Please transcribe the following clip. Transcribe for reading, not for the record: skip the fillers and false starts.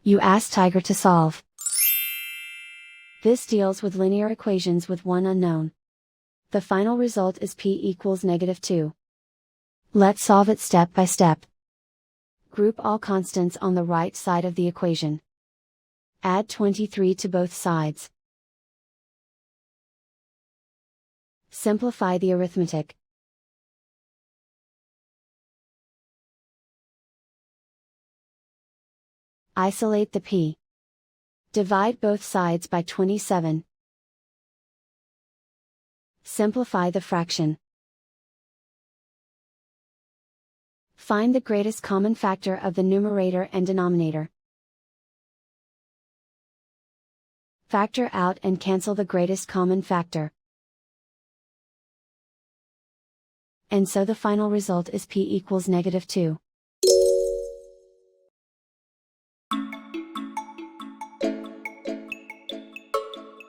You ask Tiger to solve. This deals with linear equations with one unknown. The final result is p equals -2. Let's solve it step by step. Group all constants on the right side of the equation. Add 23 to both sides. Simplify the arithmetic. Isolate the p. Divide both sides by 27. Simplify the fraction. Find the greatest common factor of the numerator and denominator. Factor out and cancel the greatest common factor. And so the final result is p equals -2.